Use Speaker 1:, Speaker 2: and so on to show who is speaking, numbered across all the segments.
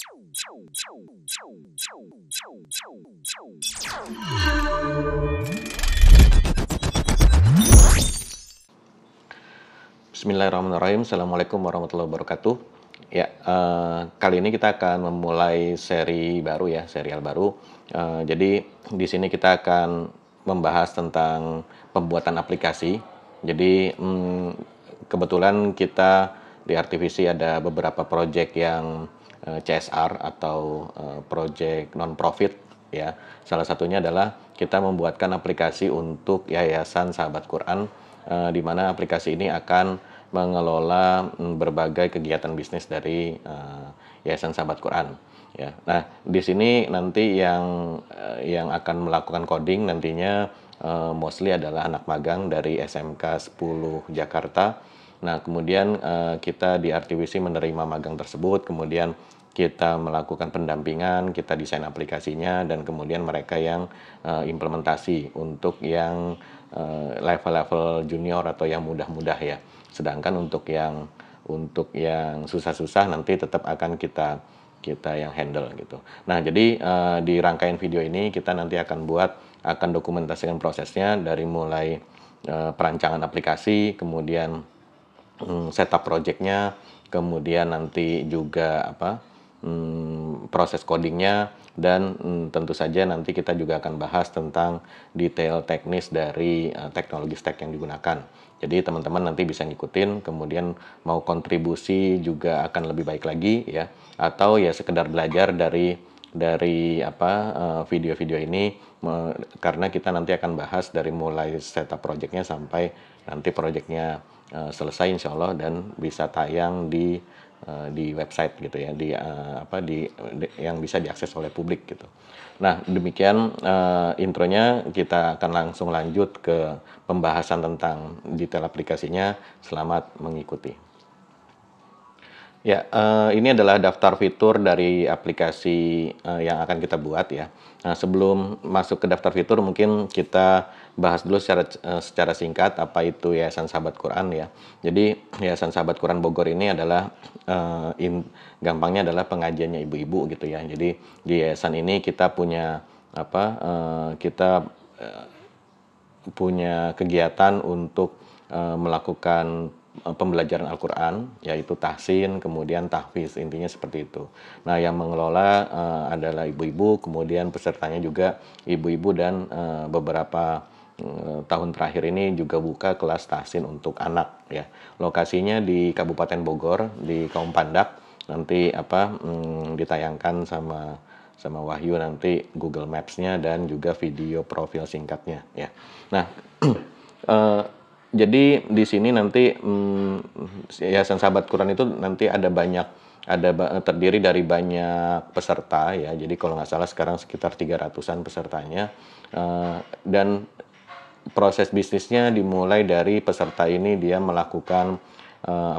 Speaker 1: Bismillahirrahmanirrahim. Assalamualaikum warahmatullahi wabarakatuh. Ya, kali ini kita akan memulai seri baru ya, serial baru. Jadi di sini kita akan membahas tentang pembuatan aplikasi. Jadi kebetulan kita di Artivisi ada beberapa proyek yang CSR atau proyek non-profit ya. Salah satunya adalah kita membuatkan aplikasi untuk Yayasan Sahabat Quran, di mana aplikasi ini akan mengelola berbagai kegiatan bisnis dari Yayasan Sahabat Quran. Ya, nah di sini nanti yang akan melakukan coding nantinya mostly adalah anak magang dari SMK 10 Jakarta. Nah kemudian kita di Artivisi menerima magang tersebut, kemudian kita melakukan pendampingan, kita desain aplikasinya, dan kemudian mereka yang implementasi untuk yang level-level junior atau yang mudah-mudah ya. Sedangkan untuk yang susah-susah nanti tetap akan kita yang handle gitu. Nah, jadi di rangkaian video ini kita nanti akan dokumentasikan prosesnya dari mulai perancangan aplikasi, kemudian setup projectnya, kemudian nanti juga proses codingnya, dan tentu saja nanti kita juga akan bahas tentang detail teknis dari teknologi stack yang digunakan. Jadi teman-teman nanti bisa ngikutin, kemudian mau kontribusi juga akan lebih baik lagi ya, atau ya sekedar belajar dari video-video ini, karena kita nanti akan bahas dari mulai setup projectnya sampai nanti projectnya selesai insya Allah dan bisa tayang di website gitu ya, yang bisa diakses oleh publik gitu. Nah demikian intronya, kita akan langsung lanjut ke pembahasan tentang detail aplikasinya. Selamat mengikuti. Ya, ini adalah daftar fitur dari aplikasi yang akan kita buat ya. Nah, sebelum masuk ke daftar fitur, mungkin kita bahas dulu secara singkat apa itu Yayasan Sahabat Quran ya. Jadi, Yayasan Sahabat Quran Bogor ini adalah gampangnya adalah pengajiannya ibu-ibu gitu ya. Jadi, di yayasan ini kita punya punya kegiatan untuk melakukan pembelajaran Al-Quran, yaitu tahsin, kemudian tahfiz, intinya seperti itu. Nah, yang mengelola adalah ibu-ibu, kemudian pesertanya juga ibu-ibu, dan beberapa tahun terakhir ini juga buka kelas tahsin untuk anak ya. Lokasinya di Kabupaten Bogor, di Kaum Pandak. Nanti ditayangkan sama Wahyu nanti Google Maps-nya dan juga video profil singkatnya ya. Nah, jadi di sini nanti Yayasan Sahabat Quran itu nanti terdiri dari banyak peserta ya. Jadi kalau nggak salah sekarang sekitar 300-an pesertanya, dan proses bisnisnya dimulai dari peserta ini dia melakukan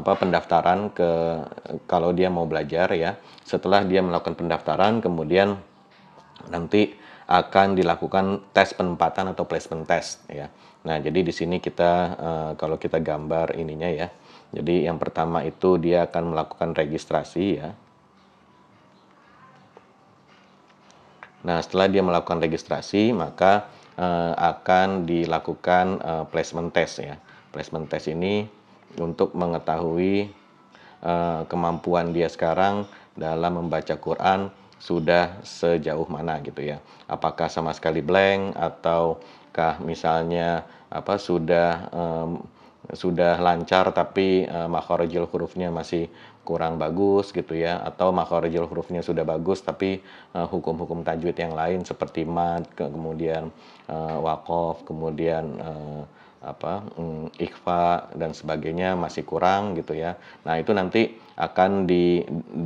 Speaker 1: pendaftaran kalau dia mau belajar ya. Setelah dia melakukan pendaftaran, kemudian nanti akan dilakukan tes penempatan atau placement test ya. Nah, jadi di sini kita kalau kita gambar ininya ya. Jadi yang pertama itu dia akan melakukan registrasi ya. Nah, setelah dia melakukan registrasi, maka akan dilakukan placement test ya. Placement test ini untuk mengetahui kemampuan dia sekarang dalam membaca Quran sudah sejauh mana gitu ya. Apakah sama sekali blank, ataukah misalnya sudah lancar tapi makharijul hurufnya masih kurang bagus gitu ya, atau makharijul hurufnya sudah bagus tapi hukum-hukum tajwid yang lain seperti mad, kemudian waqaf, kemudian ikhfa dan sebagainya masih kurang gitu ya. Nah, itu nanti akan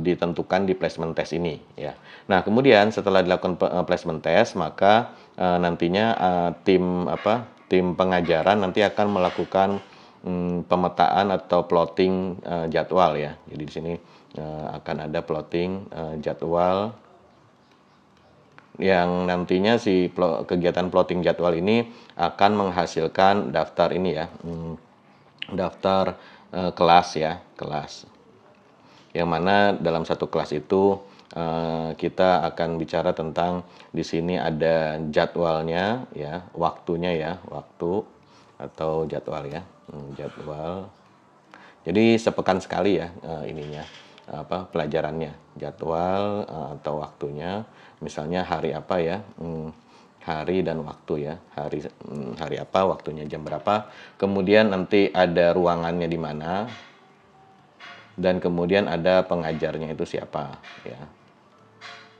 Speaker 1: ditentukan di placement test ini ya. Nah, kemudian setelah dilakukan placement test, maka nantinya tim pengajaran nanti akan melakukan pemetaan atau plotting jadwal ya. Jadi di sini akan ada plotting jadwal yang nantinya kegiatan plotting jadwal ini akan menghasilkan daftar ini ya, daftar kelas ya, kelas. Yang mana dalam satu kelas itu kita akan bicara tentang di sini ada jadwalnya ya, waktunya ya, waktu atau jadwal ya, jadwal. Jadi sepekan sekali ya ininya apa pelajarannya, jadwal atau waktunya, misalnya hari apa ya, hari dan waktu ya, hari apa, waktunya jam berapa, kemudian nanti ada ruangannya di mana, dan kemudian ada pengajarnya itu siapa ya.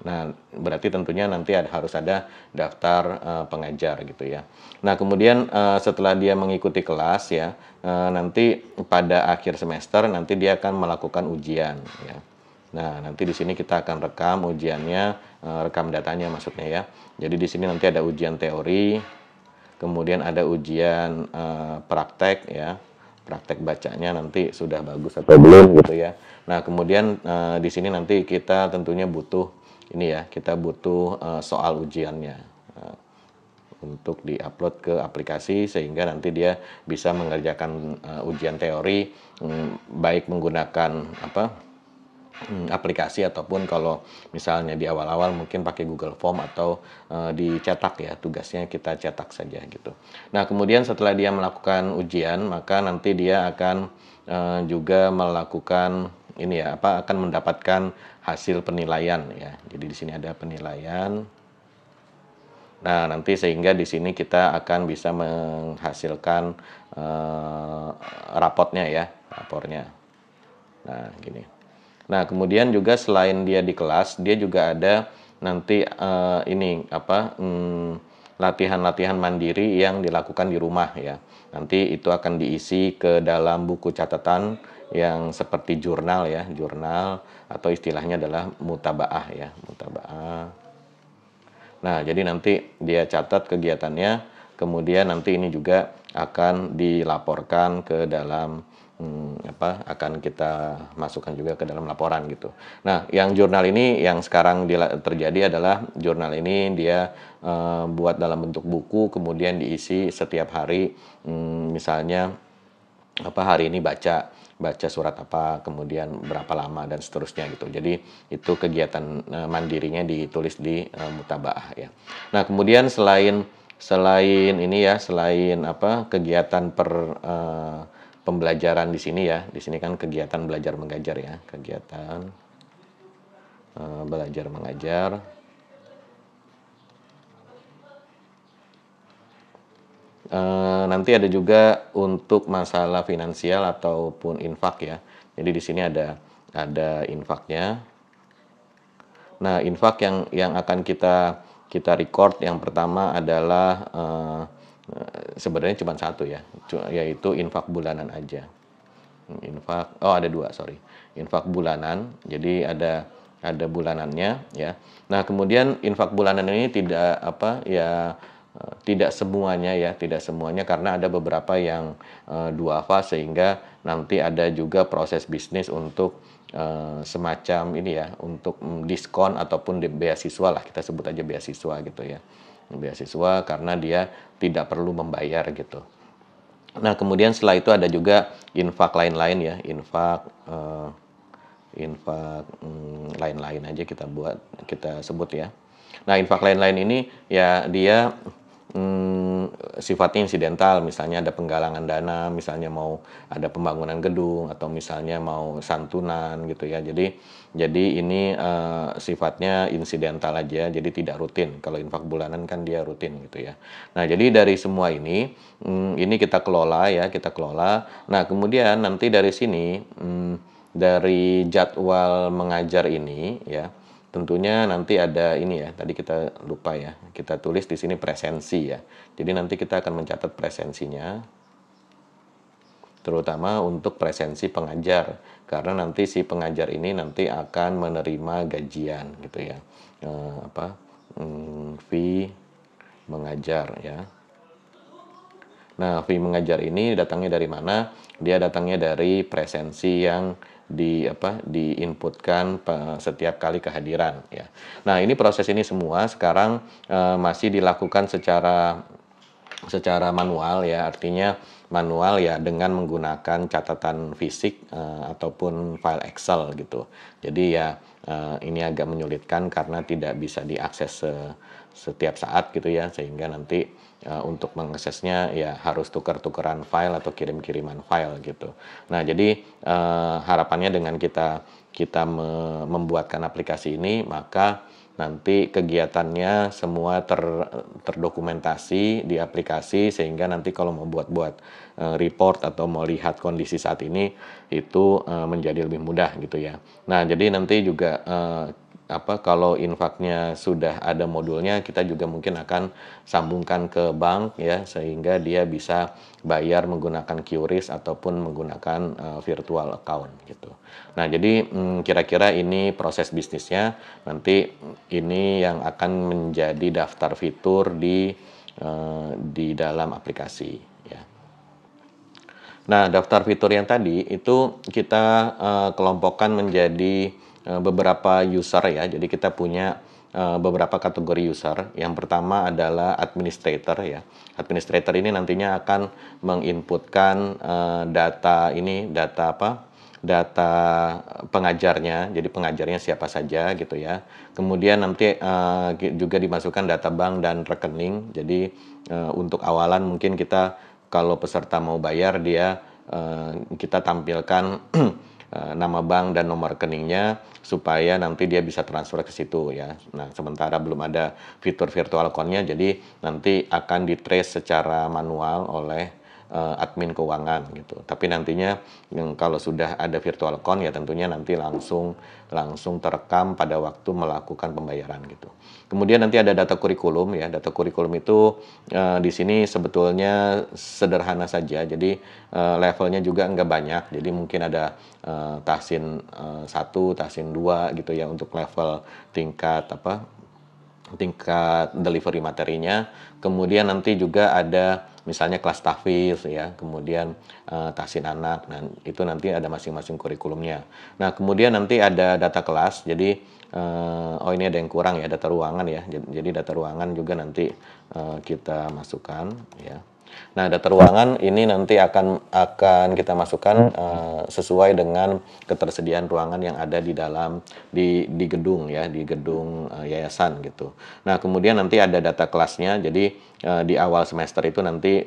Speaker 1: Nah, berarti tentunya nanti harus ada daftar pengajar gitu ya. Nah, kemudian setelah dia mengikuti kelas ya, nanti pada akhir semester nanti dia akan melakukan ujian ya. Nah, nanti di sini kita akan rekam ujiannya, rekam datanya maksudnya ya. Jadi di sini nanti ada ujian teori, kemudian ada ujian praktek ya. Praktek bacanya nanti sudah bagus atau belum gitu ya. Nah, kemudian di sini nanti kita tentunya butuh ini ya, kita butuh soal ujiannya untuk diupload ke aplikasi sehingga nanti dia bisa mengerjakan ujian teori baik menggunakan apa aplikasi ataupun kalau misalnya di awal-awal mungkin pakai Google Form atau dicetak ya, tugasnya kita cetak saja gitu. Nah, kemudian setelah dia melakukan ujian, maka nanti dia akan juga melakukan ini ya, apa akan mendapatkan hasil penilaian ya. Jadi di sini ada penilaian. Nah, nanti sehingga di sini kita akan bisa menghasilkan rapotnya ya, rapornya. Nah, gini. Nah, kemudian juga selain dia di kelas, dia juga ada nanti ini apa latihan-latihan mandiri yang dilakukan di rumah ya. Nanti itu akan diisi ke dalam buku catatan yang seperti jurnal ya, jurnal atau istilahnya adalah mutabaah ya, mutabaah. Nah, jadi nanti dia catat kegiatannya, kemudian nanti ini juga akan dilaporkan ke dalam apa akan kita masukkan juga ke dalam laporan gitu. Nah, yang jurnal ini yang sekarang terjadi adalah jurnal ini dia buat dalam bentuk buku, kemudian diisi setiap hari, misalnya apa hari ini baca baca surat apa, kemudian berapa lama dan seterusnya gitu. Jadi itu kegiatan mandirinya ditulis di mutabaah ya. Nah, kemudian selain selain ini ya, selain apa kegiatan pembelajaran di sini ya. Di sini kan kegiatan belajar mengajar ya, kegiatan belajar mengajar. Nanti ada juga untuk masalah finansial ataupun infak ya. Jadi di sini ada infaknya. Nah, infak yang akan kita record yang pertama adalah sebenarnya cuma satu ya, yaitu infak bulanan aja. Infak, oh ada dua, sorry. Infak bulanan, jadi ada bulanannya ya. Nah, kemudian infak bulanan ini tidak apa ya tidak semuanya ya, tidak semuanya karena ada beberapa yang duafa sehingga nanti ada juga proses bisnis untuk semacam ini ya, untuk diskon ataupun beasiswa lah, kita sebut aja beasiswa gitu ya. Beasiswa karena dia tidak perlu membayar gitu. Nah, kemudian setelah itu ada juga infak lain-lain ya, infak lain-lain aja kita sebut ya. Nah, infak lain-lain ini ya dia sifatnya insidental, misalnya ada penggalangan dana, misalnya mau ada pembangunan gedung atau misalnya mau santunan gitu ya. Jadi ini sifatnya insidental aja, jadi tidak rutin. Kalau infak bulanan kan dia rutin gitu ya. Nah, jadi dari semua ini kita kelola ya, kita kelola. Nah, kemudian nanti dari sini dari jadwal mengajar ini ya, tentunya nanti ada ini ya, tadi kita lupa ya, kita tulis di sini presensi ya. Jadi nanti kita akan mencatat presensinya, terutama untuk presensi pengajar, karena nanti si pengajar ini nanti akan menerima gajian gitu ya, fee mengajar ya. Nah, fee mengajar ini datangnya dari mana? Dia datangnya dari presensi yang diinputkan setiap kali kehadiran ya. Nah, ini proses ini semua sekarang masih dilakukan secara manual ya, artinya manual ya dengan menggunakan catatan fisik ataupun file Excel gitu. Jadi ya ini agak menyulitkan karena tidak bisa diakses setiap saat gitu ya, sehingga nanti untuk mengaksesnya ya harus tukar-tukaran file atau kirim-kiriman file gitu. Nah, jadi harapannya dengan kita membuatkan aplikasi ini, maka nanti kegiatannya semua terdokumentasi di aplikasi, sehingga nanti kalau mau buat-buat report atau mau lihat kondisi saat ini itu menjadi lebih mudah gitu ya. Nah, jadi nanti juga kalau infaknya sudah ada modulnya, kita juga mungkin akan sambungkan ke bank ya, sehingga dia bisa bayar menggunakan QRIS ataupun menggunakan virtual account gitu. Nah, jadi kira-kira ini proses bisnisnya. Nanti ini yang akan menjadi daftar fitur di dalam aplikasi ya. Nah, daftar fitur yang tadi itu kita kelompokkan menjadi beberapa user ya. Jadi kita punya beberapa kategori user. Yang pertama adalah administrator ya. Administrator ini nantinya akan menginputkan data apa? Data pengajarnya. Jadi pengajarnya siapa saja gitu ya. Kemudian nanti juga dimasukkan data bank dan rekening. Jadi untuk awalan mungkin kita kalau peserta mau bayar dia kita tampilkan nama bank dan nomor rekeningnya supaya nanti dia bisa transfer ke situ ya. Nah, sementara belum ada fitur virtual account-nya, jadi nanti akan di-trace secara manual oleh admin keuangan gitu. Tapi nantinya kalau sudah ada virtual account ya tentunya nanti langsung terekam pada waktu melakukan pembayaran gitu. Kemudian nanti ada data kurikulum ya. Data kurikulum itu di sini sebetulnya sederhana saja. Jadi levelnya juga nggak banyak. Jadi mungkin ada tahsin 1, tahsin 2 gitu ya untuk level tingkat delivery materinya. Kemudian nanti juga ada misalnya kelas tahfiz ya, kemudian tahsin anak. Nah, itu nanti ada masing-masing kurikulumnya. Nah, kemudian nanti ada data kelas. Jadi ini ada yang kurang ya, data ruangan ya. Jadi data ruangan juga nanti kita masukkan ya. Nah, data ruangan ini nanti akan kita masukkan sesuai dengan ketersediaan ruangan yang ada di gedung ya, di gedung yayasan gitu. Nah, kemudian nanti ada data kelasnya. Jadi di awal semester itu nanti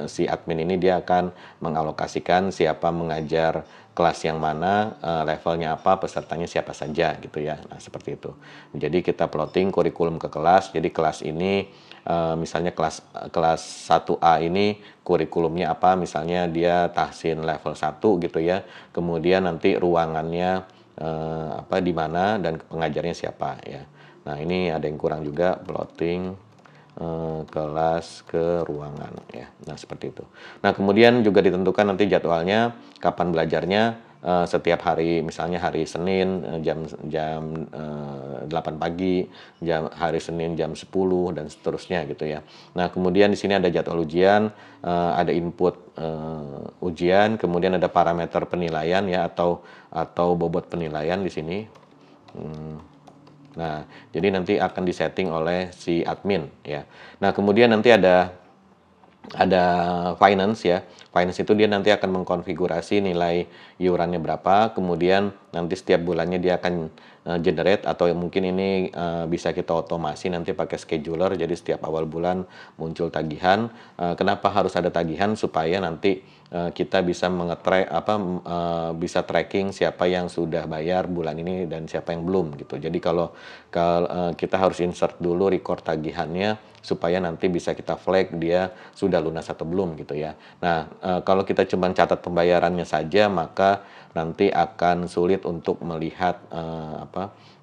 Speaker 1: si admin ini dia akan mengalokasikan siapa mengajar kelas yang mana, levelnya apa, pesertanya siapa saja gitu ya. Nah, seperti itu. Jadi kita plotting kurikulum ke kelas. Jadi kelas ini misalnya kelas 1A ini kurikulumnya apa, misalnya dia tahsin level 1 gitu ya. Kemudian nanti ruangannya di mana dan pengajarnya siapa ya. Nah, ini ada yang kurang juga, plotting kelas ke ruangan ya. Nah, seperti itu. Nah, kemudian juga ditentukan nanti jadwalnya, kapan belajarnya, setiap hari, misalnya hari Senin jam jam 8 pagi, hari Senin jam 10 dan seterusnya gitu ya. Nah, kemudian di sini ada jadwal ujian, ada input ujian, kemudian ada parameter penilaian ya atau bobot penilaian di sini. Nah, jadi nanti akan disetting oleh si admin ya. Nah, kemudian nanti ada finance ya. Finance itu dia nanti akan mengkonfigurasi nilai iurannya berapa, kemudian nanti setiap bulannya dia akan generate, atau mungkin ini bisa kita otomasi nanti pakai scheduler. Jadi setiap awal bulan muncul tagihan. Kenapa harus ada tagihan? Supaya nanti kita bisa bisa tracking siapa yang sudah bayar bulan ini dan siapa yang belum gitu. Jadi kalau kita harus insert dulu record tagihannya supaya nanti bisa kita flag dia sudah lunas atau belum gitu ya. Nah, kalau kita cuma catat pembayarannya saja, maka nanti akan sulit untuk melihat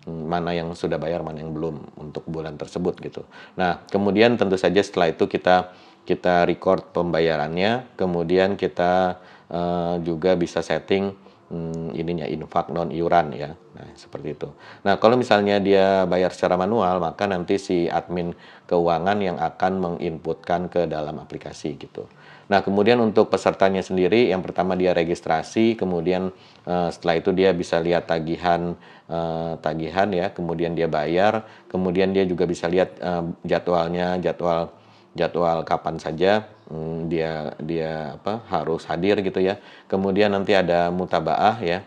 Speaker 1: mana yang sudah bayar, mana yang belum untuk bulan tersebut gitu. Nah, kemudian tentu saja setelah itu kita record pembayarannya, kemudian kita juga bisa setting infak non iuran ya. Nah, seperti itu. Nah, kalau misalnya dia bayar secara manual, maka nanti si admin keuangan yang akan menginputkan ke dalam aplikasi gitu. Nah, kemudian untuk pesertanya sendiri, yang pertama dia registrasi, kemudian setelah itu dia bisa lihat tagihan ya, kemudian dia bayar, kemudian dia juga bisa lihat jadwal kapan saja dia harus hadir gitu ya. Kemudian nanti ada mutabaah ya.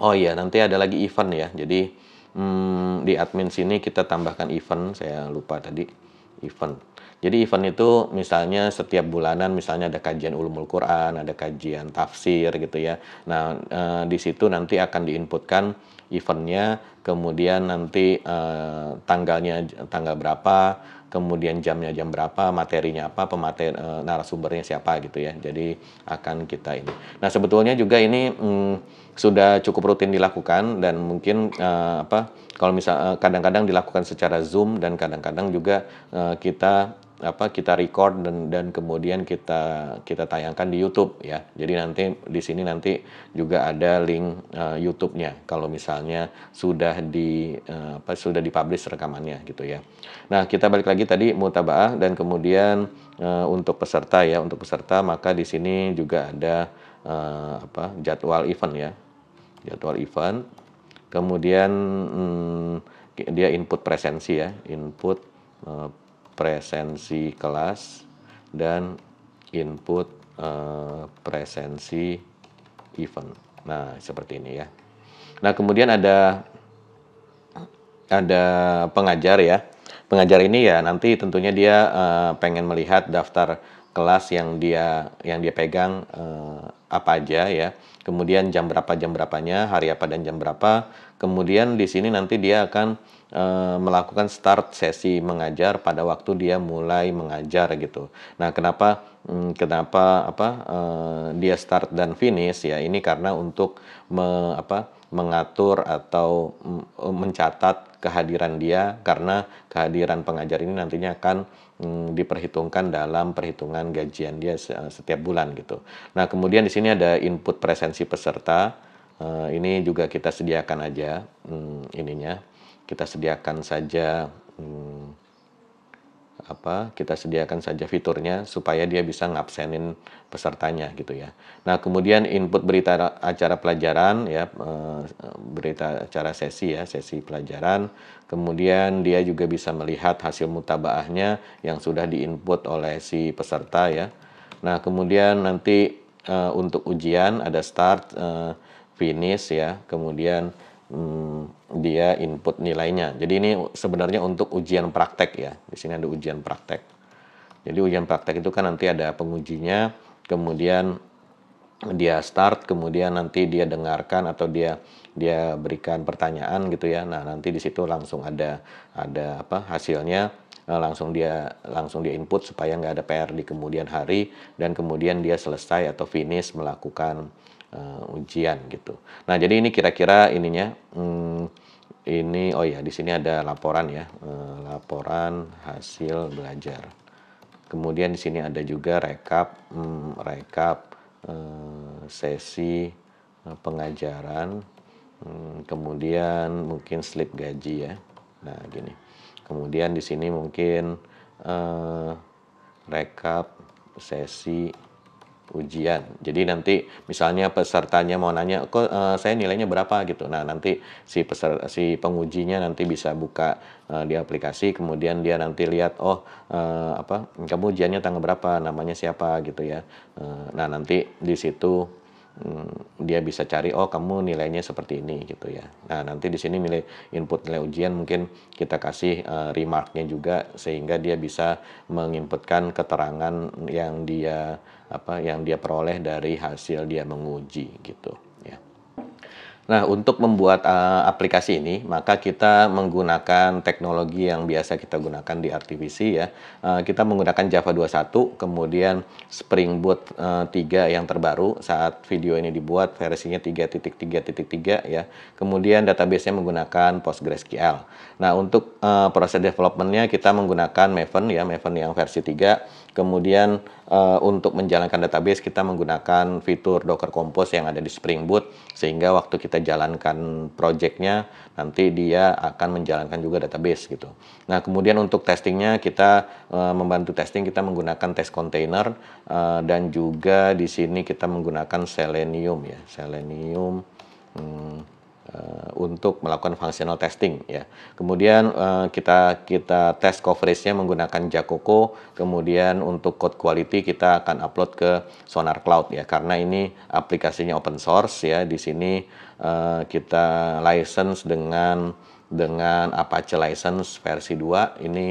Speaker 1: Oh iya, nanti ada lagi event ya. Jadi, di admin sini kita tambahkan event, saya lupa tadi, event. Jadi event itu misalnya setiap bulanan misalnya ada kajian ulumul Quran, ada kajian tafsir gitu ya. Nah, di situ nanti akan diinputkan eventnya, kemudian nanti, tanggalnya tanggal berapa, kemudian jamnya jam berapa, materinya apa, narasumbernya siapa gitu ya. Jadi akan kita ini. Nah, sebetulnya juga ini, sudah cukup rutin dilakukan dan mungkin, kalau kadang-kadang dilakukan secara Zoom dan kadang-kadang juga, kita record dan kemudian kita kita tayangkan di YouTube ya. Jadi nanti di sini nanti juga ada link, YouTube-nya kalau misalnya sudah di-publish rekamannya gitu ya. Nah, kita balik lagi tadi mutabaah dan kemudian, untuk peserta ya, untuk peserta maka di sini juga ada, jadwal event ya. Jadwal event, kemudian, dia input presensi ya, input, presensi kelas dan input, presensi event. Nah, seperti ini ya. Nah, kemudian ada pengajar ya. Pengajar ini ya nanti tentunya dia, pengen melihat daftar kelas yang dia pegang, apa aja ya. Kemudian jam berapanya, hari apa dan jam berapa. Kemudian di sini nanti dia akan, melakukan start sesi mengajar pada waktu dia mulai mengajar gitu. Nah, dia start dan finish ya, ini karena untuk mengatur atau, mencatat kehadiran dia, karena kehadiran pengajar ini nantinya akan, diperhitungkan dalam perhitungan gajian dia setiap bulan gitu. Nah, kemudian di sini ada input presensi peserta, ini juga kita sediakan aja, kita sediakan saja, kita sediakan saja fiturnya supaya dia bisa ngabsenin pesertanya gitu ya. Nah, kemudian input berita acara pelajaran ya, berita acara sesi ya, sesi pelajaran. Kemudian dia juga bisa melihat hasil mutabaahnya yang sudah diinput oleh si peserta ya. Nah, kemudian nanti, untuk ujian ada start, finish ya, kemudian, dia input nilainya. Jadi ini sebenarnya untuk ujian praktek ya, di sini ada ujian praktek. Jadi ujian praktek itu kan nanti ada pengujinya, kemudian dia start, kemudian nanti dia dengarkan atau dia dia berikan pertanyaan gitu ya. Nah, nanti di situ langsung ada hasilnya, langsung dia input supaya nggak ada PR di kemudian hari dan kemudian dia selesai atau finish melakukan, ujian gitu. Nah, jadi ini kira-kira ininya, ini oh ya di sini ada laporan ya, laporan hasil belajar. Kemudian di sini ada juga rekap, sesi, pengajaran, kemudian mungkin slip gaji ya. Nah, gini. Kemudian di sini mungkin, rekap sesi ujian. Jadi nanti misalnya pesertanya mau nanya, "Kok, saya nilainya berapa?" Gitu. Nah, nanti si pengujinya nanti bisa buka, di aplikasi, kemudian dia nanti lihat, "Oh, kamu ujiannya tanggal berapa? Namanya siapa?" Gitu ya. Nah, nanti di situ, dia bisa cari, "Oh, kamu nilainya seperti ini," gitu ya. Nah, nanti di sini input nilai ujian mungkin kita kasih, remark-nya juga sehingga dia bisa menginputkan keterangan yang dia peroleh dari hasil dia menguji gitu ya. Nah, untuk membuat, aplikasi ini, maka kita menggunakan teknologi yang biasa kita gunakan di RTVC ya. Kita menggunakan Java 21, kemudian Spring Boot, 3 yang terbaru saat video ini dibuat versinya 3.3.3 ya. Kemudian database-nya menggunakan PostgreSQL. Nah, untuk, proses development-nya kita menggunakan Maven ya, Maven yang versi 3. Kemudian, untuk menjalankan database kita menggunakan fitur Docker Compose yang ada di Spring Boot, sehingga waktu kita jalankan project-nya, nanti dia akan menjalankan juga database gitu. Nah, kemudian untuk testingnya kita, membantu testing kita menggunakan test container, dan juga di sini kita menggunakan Selenium ya, Selenium, untuk melakukan functional testing ya. Kemudian, kita tes coverage-nya menggunakan Jacoco, kemudian untuk code quality kita akan upload ke Sonar Cloud ya, karena ini aplikasinya open source ya. Di sini, kita license dengan Apache License versi 2. Ini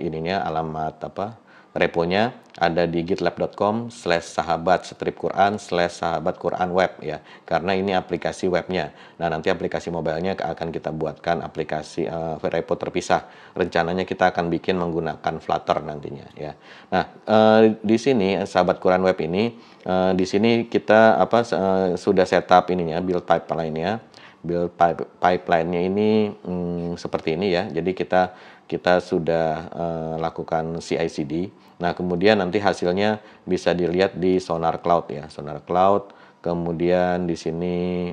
Speaker 1: ininya alamat apa? Reponya ada di gitlab.com/sahabat-Quran/sahabat Quran web ya. Karena ini aplikasi webnya. Nah, nanti aplikasi mobilenya akan kita buatkan aplikasi repo terpisah. Rencananya kita akan bikin menggunakan Flutter nantinya ya. Nah, di sini sahabat Quran web ini di sini kita sudah setup ininya build pipeline-nya. Pipeline-nya ini seperti ini ya. Jadi kita sudah lakukan CI/CD. Nah, kemudian nanti hasilnya bisa dilihat di Sonar Cloud ya, Sonar Cloud. Kemudian di sini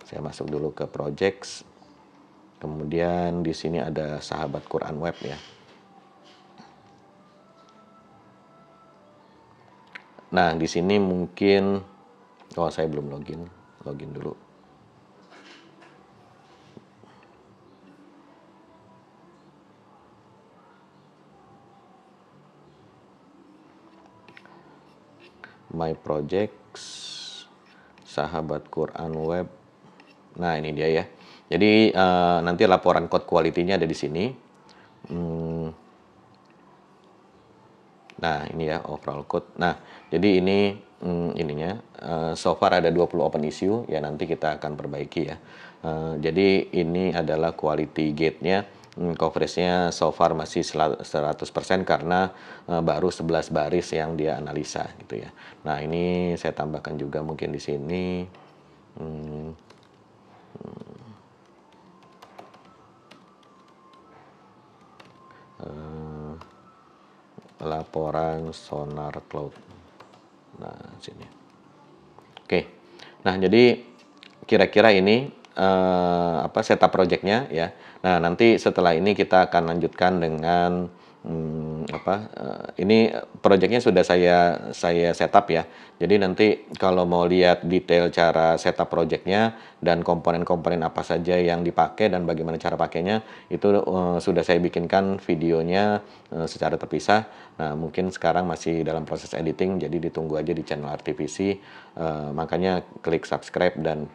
Speaker 1: saya masuk dulu ke projects. Kemudian di sini ada sahabat Quran web ya. Nah, di sini mungkin saya belum login dulu. My Projects, sahabat Quran web. Nah, ini dia ya. Jadi nanti laporan code quality-nya ada di sini. Nah, ini ya overall code. Nah, jadi ini ininya so far ada 20 open issue ya, nanti kita akan perbaiki ya. Jadi ini adalah quality gate-nya. Coverage-nya so far masih 100% karena baru 11 baris yang dia analisa gitu ya. Nah, ini saya tambahkan juga mungkin di sini. Laporan Sonar Cloud. Nah, sini. Oke. Nah, jadi kira-kira ini setup projectnya ya. Nah, nanti setelah ini kita akan lanjutkan dengan ini projectnya sudah saya setup ya. Jadi nanti kalau mau lihat detail cara setup projectnya dan komponen-komponen apa saja yang dipakai dan bagaimana cara pakainya, itu sudah saya bikinkan videonya secara terpisah. Nah, mungkin sekarang masih dalam proses editing, jadi ditunggu aja di channel RTVC. Makanya klik subscribe dan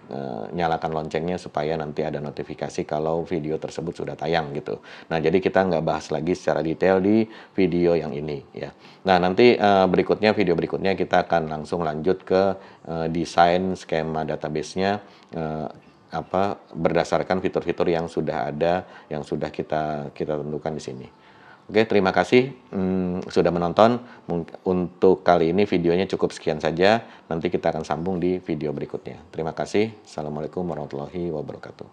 Speaker 1: nyalakan loncengnya supaya nanti ada notifikasi kalau video tersebut sudah tayang gitu. Nah, jadi kita nggak bahas lagi secara detail di video yang ini ya. Nah, nanti video berikutnya kita akan langsung lanjut ke desain skema database-nya berdasarkan fitur-fitur yang sudah ada, yang sudah kita tentukan di sini. Oke, terima kasih sudah menonton. Untuk kali ini videonya cukup sekian saja. Nanti kita akan sambung di video berikutnya. Terima kasih. Assalamualaikum warahmatullahi wabarakatuh.